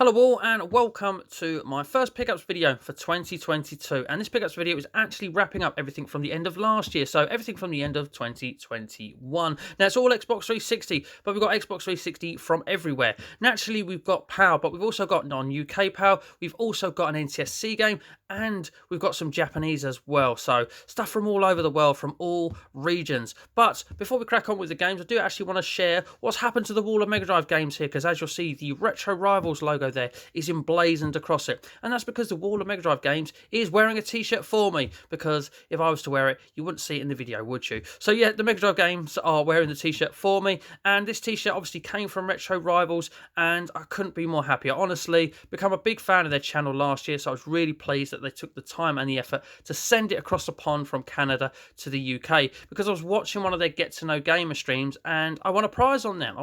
Hello all and welcome to my first pickups video for 2022, and this pickups video is actually wrapping up everything from the end of last year, so everything from the end of 2021. Now it's all Xbox 360, but we've got Xbox 360 from everywhere. Naturally we've got PAL, but we've also got non-UK PAL, we've also got an NTSC game, and we've got some Japanese as well, so stuff from all over the world, from all regions. But before we crack on with the games, I do actually want to share what's happened to the wall of Mega Drive games here, because as you'll see, the Retro Rivals logo there is emblazoned across it, and that's because the wall of Mega Drive games is wearing a t-shirt for me, because if I was to wear it you wouldn't see it in the video, would you? So yeah, the Mega Drive games are wearing the t-shirt for me, and this t-shirt obviously came from Retro Rivals, and I couldn't be more happier. Honestly, become a big fan of their channel last year, so I was really pleased that they took the time and the effort to send it across the pond from Canada to the UK, because I was watching one of their Get to Know Gamer streams and I won a prize on them.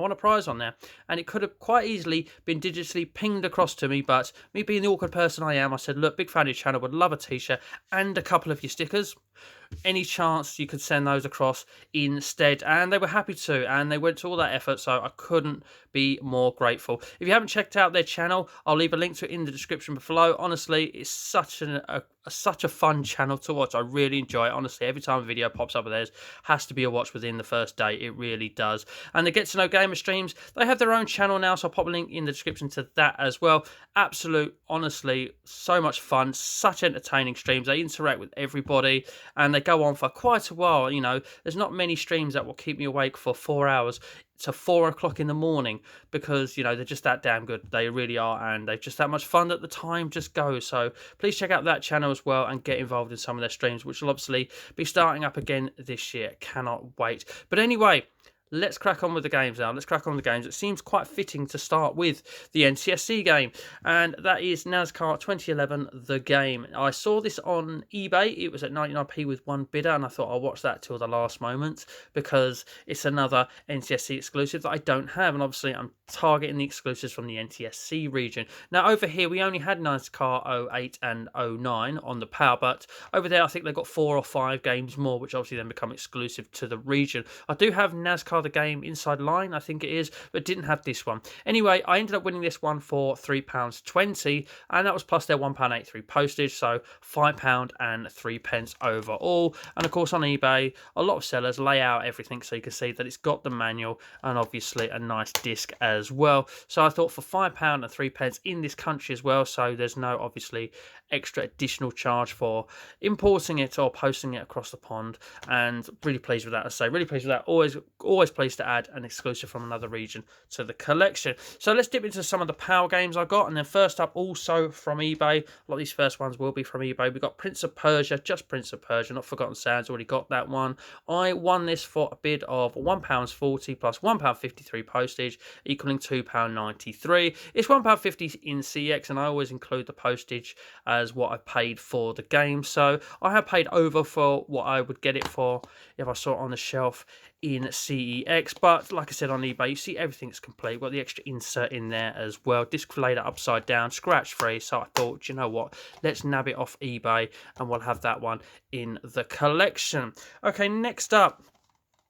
And it could have quite easily been digitally pinged across to me, but me being the awkward person I am, I said, look, big fan of your channel, would love a t-shirt and a couple of your stickers. Any chance you could send those across instead? And they were happy to, and they went to all that effort, so I couldn't be more grateful. If you haven't checked out their channel, I'll leave a link to it in the description below. Honestly, it's such a fun channel to watch. I really enjoy it. Honestly, every time a video pops up of theirs, has to be a watch within the first day. It really does. And the Get to Know Gamer streams, they have their own channel now, so I'll pop a link in the description to that as well. Absolute, honestly, so much fun, such entertaining streams. They interact with everybody, and they go on for quite a while. You know, there's not many streams that will keep me awake for 4 hours to 4 o'clock in the morning, because you know they're just that damn good. They really are, and they're just that much fun that the time just goes. So please check out that channel as well and get involved in some of their streams, which will obviously be starting up again this year. Cannot wait. But anyway, let's crack on with the games now. It seems quite fitting to start with the NTSC game, and that is NASCAR 2011, the game. I saw this on eBay. It was at 99p with one bidder, and I thought I'll watch that till the last moment, because it's another NTSC exclusive that I don't have, and obviously I'm targeting the exclusives from the NTSC region. Now over here we only had NASCAR 08 and 09 on the PAL, but over there I think they've got 4 or 5 games more, which obviously then become exclusive to the region. I do have NASCAR the game Inside Line, I think it is, but didn't have this one. Anyway, I ended up winning this one for £3.20, and that was plus their £1.83 postage, so £5.03 overall. And of course on eBay, a lot of sellers lay out everything so you can see that it's got the manual and obviously a nice disc as well. So I thought for £5.03 in this country as well, so there's no obviously extra additional charge for importing it or posting it across the pond, and really pleased with that. I say really pleased with that. Always pleased to add an exclusive from another region to the collection. So let's dip into some of the PAL games I got, and then first up, also from eBay, a lot of these first ones will be from eBay. We got Prince of Persia, just Prince of Persia, not Forgotten Sands, already got that one. I won this for a bid of £1.40 plus £1.53 postage, equaling £2.93. It's £1.50 in CX, and I always include the postage as what I paid for the game, so I have paid over for what I would get it for if I saw it on the shelf in CEX. But like I said, on eBay you see everything's complete. Got the extra insert in there as well, disc later upside down, scratch free. So I thought, you know what, let's nab it off eBay and we'll have that one in the collection. Okay, next up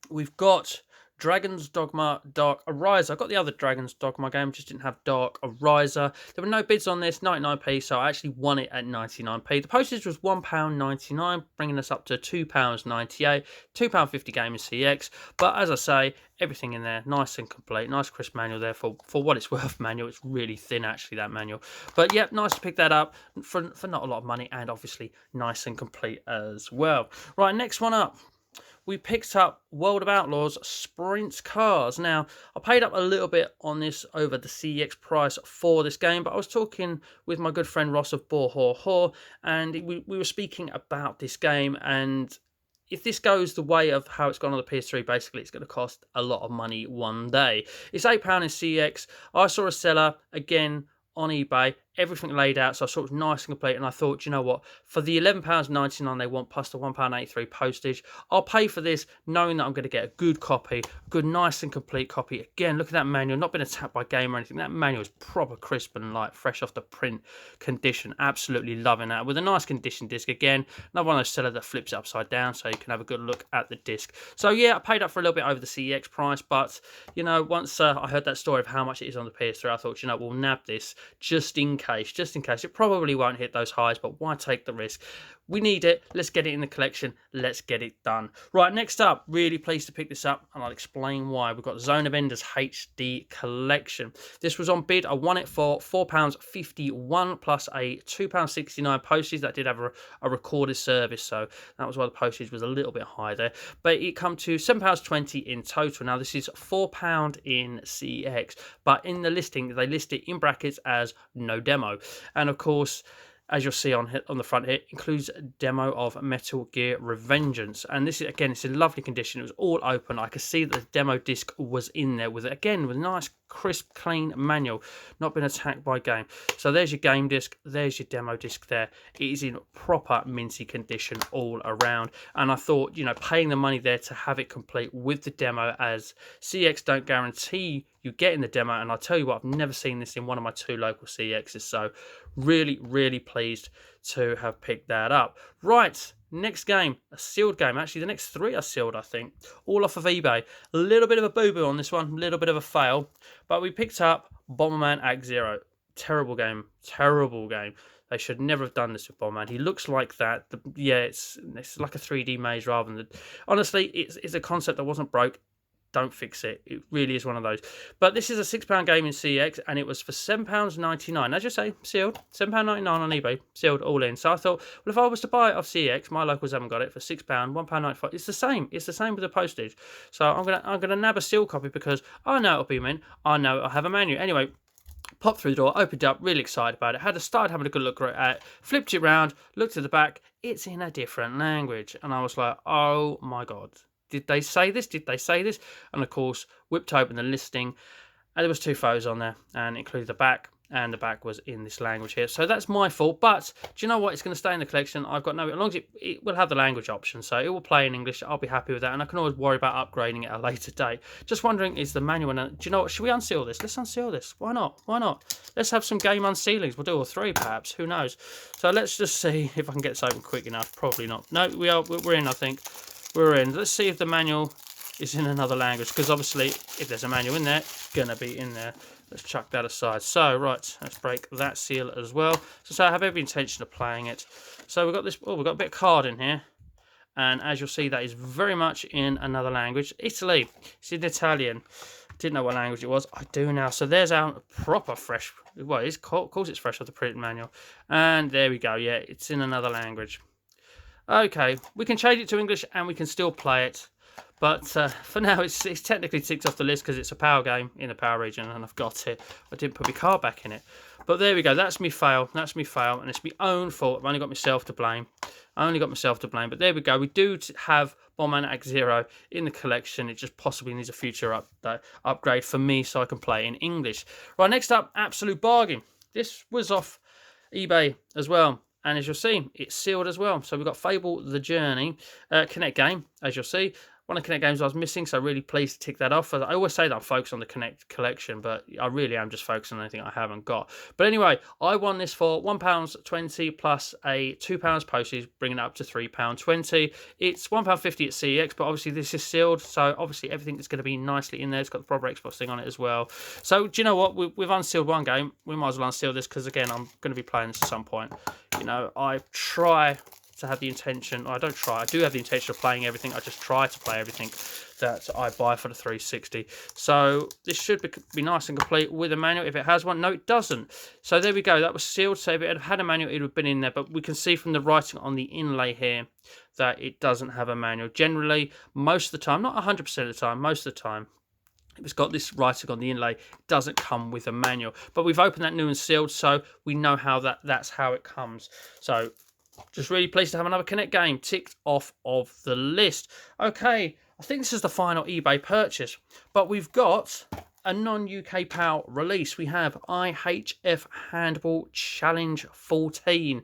we've got Dragon's Dogma Dark Ariser. I got the other Dragon's Dogma game, just didn't have Dark Ariser. There were no bids on this, 99p, so I actually won it at 99p. The postage was £1.99, bringing us up to £2.98, £2.50 game in CX. But as I say, everything in there, nice and complete, nice crisp manual there for what it's worth. Manual, it's really thin actually, that manual. But yeah, nice to pick that up for not a lot of money, and obviously nice and complete as well. Right, next one up, we picked up World of Outlaws Sprint Cars. Now, I paid up a little bit on this over the CEX price for this game, but I was talking with my good friend Ross of Bor Hor Hor, and we were speaking about this game, and if this goes the way of how it's gone on the PS3, basically it's going to cost a lot of money one day. It's £8 in CEX. I saw a seller, again, on eBay, everything laid out, so I sort of nice and complete. And I thought, you know what, for the £11.99 they want plus the £1.83 postage, I'll pay for this, knowing that I'm going to get a good copy, a good, nice and complete copy. Again, look at that manual, not been attacked by game or anything. That manual is proper crisp and like fresh off the print condition. Absolutely loving that. With a nice condition disc. Again, another one of those sellers that flips it upside down, so you can have a good look at the disc. So yeah, I paid up for a little bit over the CEX price, but you know, once I heard that story of how much it is on the PS3, I thought, you know, we'll nab this just in case. It probably won't hit those highs, but why take the risk? We need it. Let's get it in the collection. Let's get it done. Right, next up, really pleased to pick this up, and I'll explain why. We've got Zone of Enders HD Collection. This was on bid. I won it for £4.51 plus a £2.69 postage. That did have a recorded service, so that was why the postage was a little bit high there. But it come to £7.20 in total. Now, this is £4 in CX, but in the listing, they list it in brackets as no demo. And of course, as you'll see on the front here, includes a demo of Metal Gear Revengeance. And this is, again, it's in lovely condition. It was all open. I could see that the demo disc was in there with, again, with a nice, crisp, clean manual. Not been attacked by game. So there's your game disc. There's your demo disc there. It is in proper minty condition all around. And I thought, you know, paying the money there to have it complete with the demo, as CX don't guarantee you get in the demo. And I'll tell you what, I've never seen this in one of my 2 local CXs. So really, really pleased to have picked that up. Right, next game, a sealed game. Actually, the next 3 are sealed, I think. All off of eBay. A little bit of a boo-boo on this one, a little bit of a fail. But we picked up Bomberman Act Zero. Terrible game, terrible game. They should never have done this with Bomberman. He looks like that. Yeah, it's like a 3D maze rather than... Honestly, it's a concept that wasn't broke. Don't fix it. It really is one of those. But this is a £6 game in CX, and it was for £7.99. As you say, sealed. £7.99 on eBay. Sealed all in. So I thought, well, if I was to buy it off CX, my locals haven't got it, for £6, £1.95. It's the same. It's the same with the postage. So I'm gonna nab a sealed copy because I know it'll be mint. I know it'll have a manual. Anyway, popped through the door, opened it up, really excited about it. Started having a good look at it, flipped it around, looked at the back. It's in a different language. And I was like, oh my God. Did they say this? Did they say this? And of course, whipped open the listing, and there was 2 photos on there, and included the back, and the back was in this language here. So that's my fault. But do you know what? It's going to stay in the collection. I've got no, as long as it will have the language option, so it will play in English. I'll be happy with that, and I can always worry about upgrading it at a later date. Just wondering, is the manual? Do you know what? Should we unseal this? Let's unseal this. Why not? Why not? Let's have some game unsealings. We'll do all 3, perhaps. Who knows? So let's just see if I can get this open quick enough. Probably not. No, we're in, I think. We're in. Let's see if the manual is in another language, because obviously if there's a manual in there, it's going to be in there. Let's chuck that aside. So, right, let's break that seal as well. So I have every intention of playing it. So we've got this, we've got a bit of card in here. And as you'll see, that is very much in another language. Italy. It's in Italian. Didn't know what language it was. I do now. So there's our proper fresh, well, of course it's fresh off the print manual. And there we go. Yeah, it's in another language. Okay, we can change it to English and we can still play it. But for now, it's technically ticked off the list because it's a power game in the power region and I've got it. I didn't put my card back in it. But there we go. That's me fail. That's me fail. And it's my own fault. I've only got myself to blame. But there we go. We do have Bomberman Act Zero in the collection. It just possibly needs a future upgrade for me so I can play in English. Right, next up, absolute bargain. This was off eBay as well. And as you'll see, it's sealed as well. So we've got Fable The Journey, Connect game, as you'll see. One of the Connect games I was missing, so really pleased to tick that off. I always say that I'm focused on the Connect collection, but I really am just focused on anything I haven't got. But anyway, I won this for £1.20 plus a £2 postage, bringing it up to £3.20. It's £1.50 at CEX, but obviously this is sealed, so obviously everything is going to be nicely in there. It's got the proper Xbox thing on it as well. So do you know what? We've unsealed one game. We might as well unseal this because, again, I'm going to be playing this at some point. You know, I try to have the intention, I don't try, I do have the intention of playing everything. I just try to play everything that I buy for the 360. So this should be nice and complete with a manual if it has one. No, it doesn't. So there we go. That was sealed. So if it had a manual, it would have been in there. But we can see from the writing on the inlay here that it doesn't have a manual. Generally, most of the time, not 100% of the time, most of the time, if it's got this writing on the inlay, it doesn't come with a manual. But we've opened that new and sealed, so we know how that's how it comes. So just really pleased to have another Connect game ticked off of the list. Okay, I think this is the final eBay purchase. But we've got a non-UK PAL release. We have IHF Handball Challenge 14.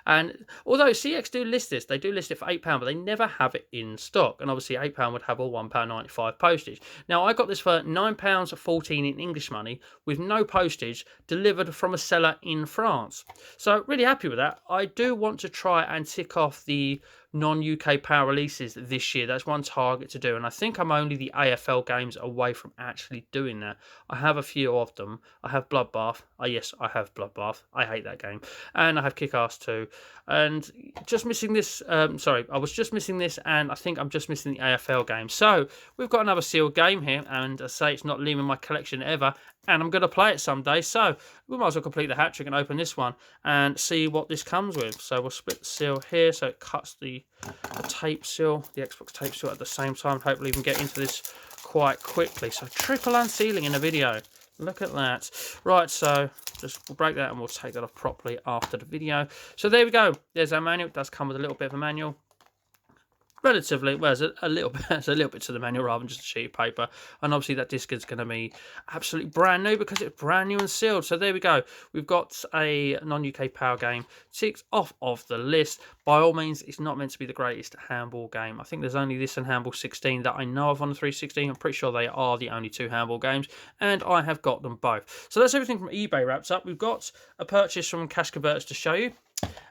And although CX do list this, they do list it for £8, but they never have it in stock. And obviously £8 would have all £1.95 postage. Now, I got this for £9.14 in English money with no postage, delivered from a seller in France. So really happy with that. I do want to try and tick off the non-UK PAL releases this year. That's one target to do, and I think I'm only the AFL games away from actually doing that. I have a few of them. I have Bloodbath. Oh yes, I have Bloodbath. I hate that game. And I have Kick-Ass 2. And just missing this, sorry, I was just missing this, and I think I'm just missing the AFL game. So we've got another sealed game here, and I say it's not leaving my collection ever, and I'm going to play it someday. So we might as well complete the hat trick and open this one and see what this comes with. So we'll split the seal here, so it cuts the tape seal, the Xbox tape seal at the same time. Hopefully we can get into this quite quickly. So triple unsealing in a video. Look at that. Right, so just we'll break that and we'll take that off properly after the video. So there we go. There's our manual. It does come with a little bit of a manual. Relatively, well, there's a little bit, there's a little bit to the manual rather than just a sheet of paper, and obviously that disc is going to be absolutely brand new because it's brand new and sealed. So there we go. We've got a non-UK PAL game ticked off of the list. By all means, it's not meant to be the greatest handball game. I think there's only this and Handball 16 that I know of on the 360. I'm pretty sure they are the only two handball games, and I have got them both. So that's everything from eBay wraps up. We've got a purchase from Kaska Burst to show you.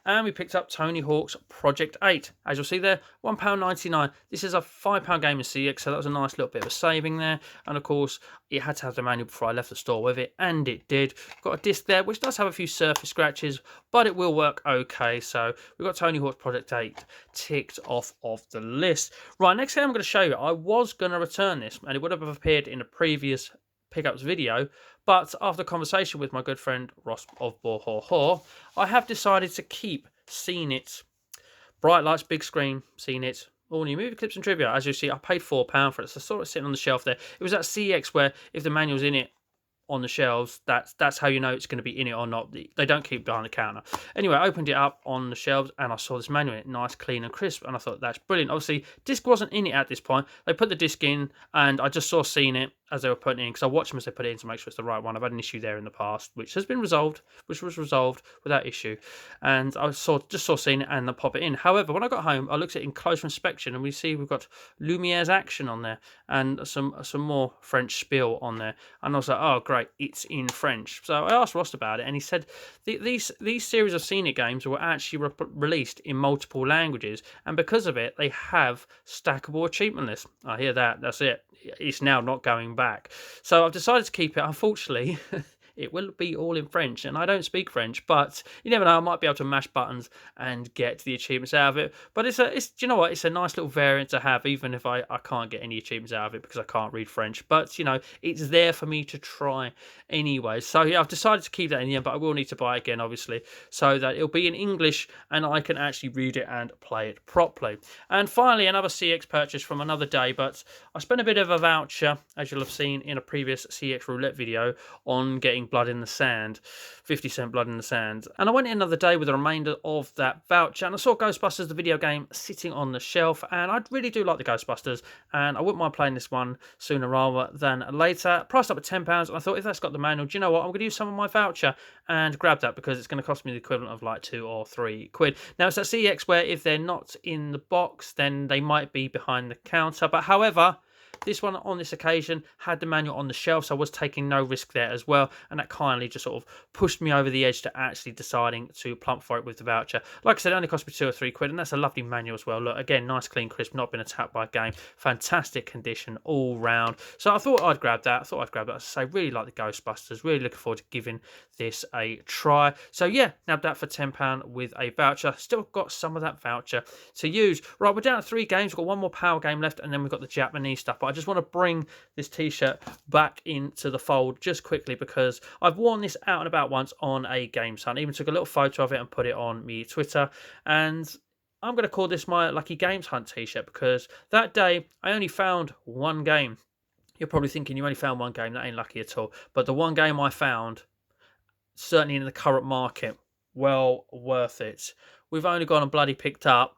And we picked up Tony Hawk's Project 8. As you'll see there, £1.99. This is a £5 game in CX, so that was a nice little bit of a saving there. And of course, it had to have the manual before I left the store with it, and it did. Got a disc there, which does have a few surface scratches, but it will work okay. So we've got Tony Hawk's Project 8 ticked off of the list. Right, next thing I'm going to show you, I was going to return this, and it would have appeared in a previous pickups video, but after conversation with my good friend Ross of Bohor, I have decided to keep Seen It. Bright lights, big screen, Seen It. All new movie clips and trivia. As you see, I paid £4 for it, so I saw it sitting on the shelf there. It was at CX where if the manual's in it on the shelves, that's how you know it's going to be in it or not. They don't keep behind the counter. Anyway, I opened it up on the shelves and I saw this manual in it, nice, clean and crisp, and I thought that's brilliant. Obviously, disc wasn't in it at this point. They put the disc in and I just saw Seen It as they were putting it in, because I watched them as they put it in to make sure it's the right one. I've had an issue there in the past, which has been resolved, which was resolved without issue, and I just saw Seen It and then pop it in. However, when I got home, I looked at it in closer inspection, and we see we've got Lumiere's Action on there and some more French spiel on there, and I was like, oh great, it's in French. So I asked Ross about it, and he said these series of Seen It games were actually released in multiple languages, and because of it, they have stackable achievement lists. I hear that. That's it. It's now not going back. So I've decided to keep it. Unfortunately, it will be all in French, and I don't speak French, but you never know, I might be able to mash buttons and get the achievements out of it. But it's do you know what, it's a nice little variant to have, even if I can't get any achievements out of it because I can't read French. But you know, it's there for me to try anyway. So yeah, I've decided to keep that in the end, but I will need to buy it again, obviously, so that it'll be in English and I can actually read it and play it properly. And finally, another CX purchase from another day, but I spent a bit of a voucher, as you'll have seen in a previous CX roulette video, on getting Blood in the Sand, 50-cent Blood in the Sand. And I went in another day with the remainder of that voucher, and I saw Ghostbusters, the video game, sitting on the shelf, and I really do like the Ghostbusters, and I wouldn't mind playing this one sooner rather than later. Priced up at £10, and I thought, if that's got the manual, do you know what, I'm going to use some of my voucher and grab that, because it's going to cost me the equivalent of like £2 or £3. Now, it's at CX where if they're not in the box, then they might be behind the counter, but however, this one on this occasion had the manual on the shelf, so I was taking no risk there as well, and that kindly just sort of pushed me over the edge to actually deciding to plump for it with the voucher. Like I said, it only cost me £2 or £3, and that's a lovely manual as well. Look, again, nice, clean, crisp, not been attacked by a game, fantastic condition all round. So I thought I'd grab that. As I say, really like the Ghostbusters, really looking forward to giving this a try. So yeah, nabbed that for £10 with a voucher. Still got some of that voucher to use. Right, we're down to 3 games. We've got one more power game left, and then we've got the Japanese stuff. But I just want to bring this t-shirt back into the fold just quickly, because I've worn this out and about once on a games hunt. I even took a little photo of it and put it on me Twitter, and I'm going to call this my lucky games hunt t-shirt, because that day I only found one game. You're probably thinking, you only found one game, that ain't lucky at all. But the one game I found, certainly in the current market, well worth it. We've only gone and bloody picked up,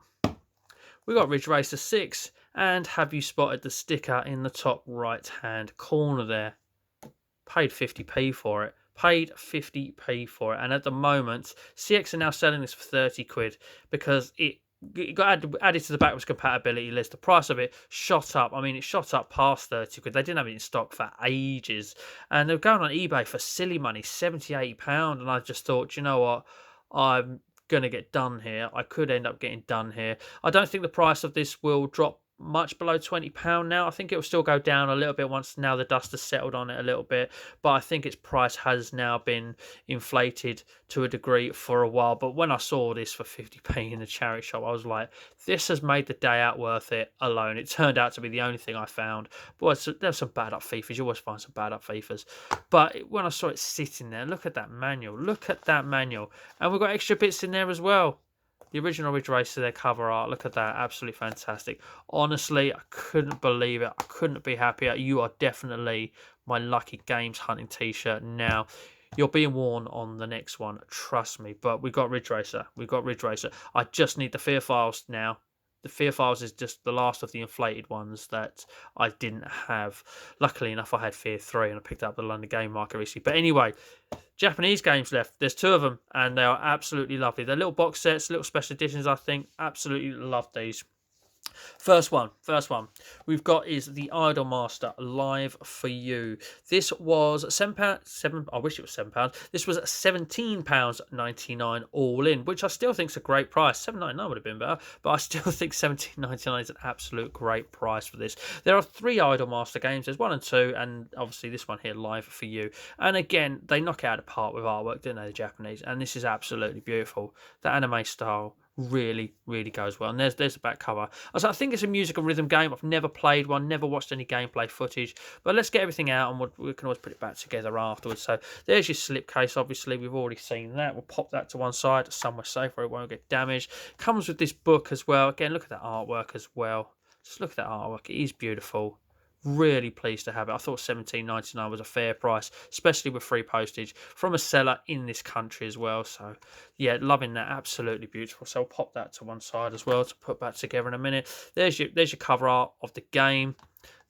we got Ridge Racer 6, and have you spotted the sticker in the top right hand corner there? paid 50p for it. Paid 50p for it. And at the moment, CX are now selling this for 30 quid because it got added to the backwards compatibility list. The price of it shot up. I mean, it shot up past 30 quid. They didn't have it in stock for ages. And they were going on eBay for silly money, £70, £80. And I just thought, you know what? I'm going to get done here. I could end up getting done here. I don't think the price of this will drop much below £20 now. I think it will still go down a little bit once now the dust has settled on it a little bit, but I think its price has now been inflated to a degree for a while. But when I saw this for 50p in the charity shop, I was like, this has made the day out worth it alone. It turned out to be the only thing I found. But there's some bad up FIFAs. You always find some bad up FIFAs. But when I saw it sitting there, look at that manual. Look at that manual. And we've got extra bits in there as well. The original Ridge Racer, their cover art, look at that, absolutely fantastic. Honestly, I couldn't believe it. I couldn't be happier. You are definitely my Lucky Games hunting t-shirt now. You're being worn on the next one, trust me. But we got Ridge Racer. I just need the Fear Files now. The Fear Files is just the last of the inflated ones that I didn't have. Luckily enough, I had Fear 3 and I picked up the London Game Market recently. But anyway, Japanese games left. There's 2 of them and they are absolutely lovely. They're little box sets, little special editions, I think. Absolutely love these. First one we've got is the Idolmaster Live for You. This was £7. I wish it was £7. This was £17.99 all in, which I still think is a great price. £7.99 would have been better, but I still think £17.99 is an absolute great price for this. There are 3 Idolmaster games. There's 1 and 2, and obviously this one here, Live for You. And again, they knock it out of the park with artwork, don't they, the Japanese? And this is absolutely beautiful. The anime style really goes well. And there's the back cover. I think it's a music and rhythm game. I've never played one, never watched any gameplay footage, but let's get everything out and we can always put it back together afterwards. So there's your slipcase. Obviously we've already seen that. We'll pop that to one side somewhere safe where it won't get damaged. Comes with this book as well. Again, look at that artwork as well. Just look at that artwork. It is beautiful. Really pleased to have it. I thought £17.99 was a fair price, especially with free postage from a seller in this country as well. So yeah, loving that. Absolutely beautiful. So I'll pop that to one side as well to put back together in a minute. There's your cover art of the game.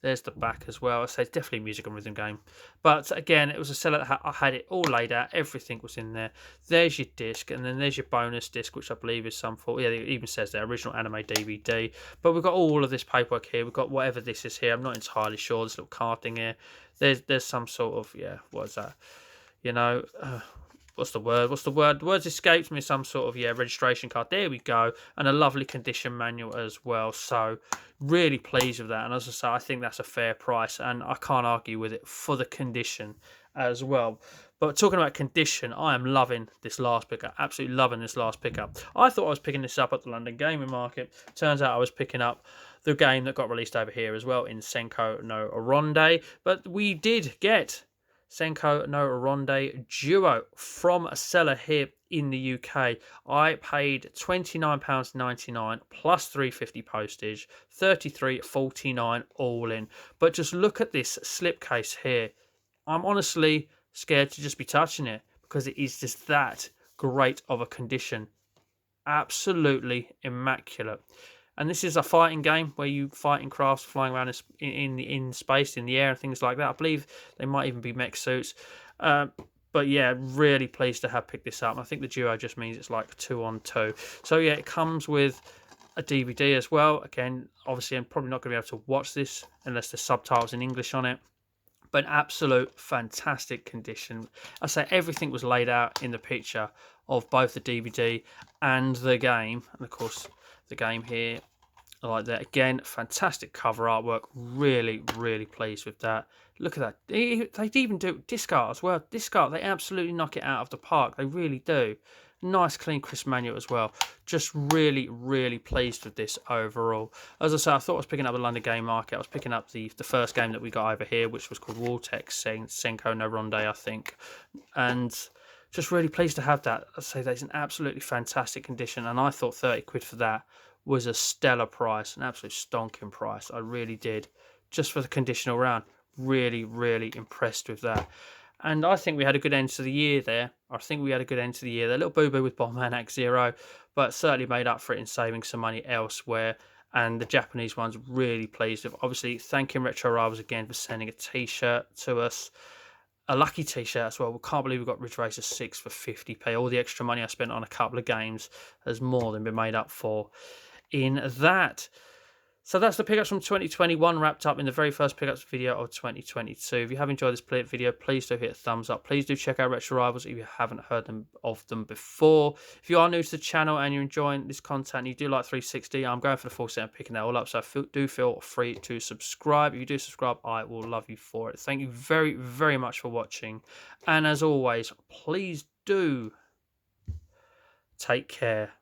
There's the back as well. I say it's definitely a music and rhythm game. But again, it was a seller that I had it all laid out. Everything was in there. There's your disc, and then there's your bonus disc, which I believe is some form. Yeah, it even says there, original anime DVD. But we've got all of this paperwork here. We've got whatever this is here. I'm not entirely sure. This little card thing here. There's some sort of, yeah, what is that? You know, what's the word? The words escapes me. Some sort of, yeah, registration card. There we go. And a lovely condition manual as well. So really pleased with that. And as I say, I think that's a fair price. And I can't argue with it for the condition as well. But talking about condition, I am loving this last pickup. Absolutely loving this last pickup. I thought I was picking this up at the London Gaming Market. Turns out I was picking up the game that got released over here as well in Senko No Ronin. But we did get Senko No Ronin Duo from a seller here in the UK. I paid £29.99 plus £3.50 postage, £33.49 all in. But just look at this slipcase here. I'm honestly scared to just be touching it because it is just that great of a condition. Absolutely immaculate. And this is a fighting game where you fight in crafts flying around in space, in the air, and things like that. I believe they might even be mech suits. But yeah, really pleased to have picked this up. I think the Duo just means it's like 2 on 2. So yeah, it comes with a DVD as well. Again, obviously I'm probably not going to be able to watch this unless there's subtitles in English on it. But absolute fantastic condition. I say everything was laid out in the picture of both the DVD and the game. And of course, the game here, like that. Again, fantastic cover artwork. Really pleased with that. Look at that. They even do disc art as well. Disc art, they absolutely knock it out of the park. They really do. Nice, clean, crisp manual as well. Just really pleased with this overall. As I say, I thought I was picking up the London Game Market. I was picking up the first game that we got over here, which was called Wartex Senko No Ronin, I think. And just really pleased to have that. I say that's an absolutely fantastic condition, and I thought 30 quid for that was a stellar price, an absolute stonking price. I really did, just for the condition all round. Really impressed with that. And I think we had a good end to the year there. I think we had a good end to the year. The little boo-boo with Bomberman Act Zero, but certainly made up for it in saving some money elsewhere. And the Japanese ones, really pleased with. Obviously, thanking Retro Rivals again for sending a t-shirt to us. a lucky t-shirt as well. We can't believe we got Ridge Racer 6 for 50p. All the extra money I spent on a couple of games has more than been made up for in that. So that's the pickups from 2021 wrapped up in the very first pickups video of 2022. If you have enjoyed this video, please do hit a thumbs up. Please do check out Retro Rivals if you haven't heard of them before. If you are new to the channel and you're enjoying this content, you do like 360, I'm going for the full set and picking that all up. So do feel free to subscribe. If you do subscribe, I will love you for it. Thank you very, very much for watching. And as always, please do take care.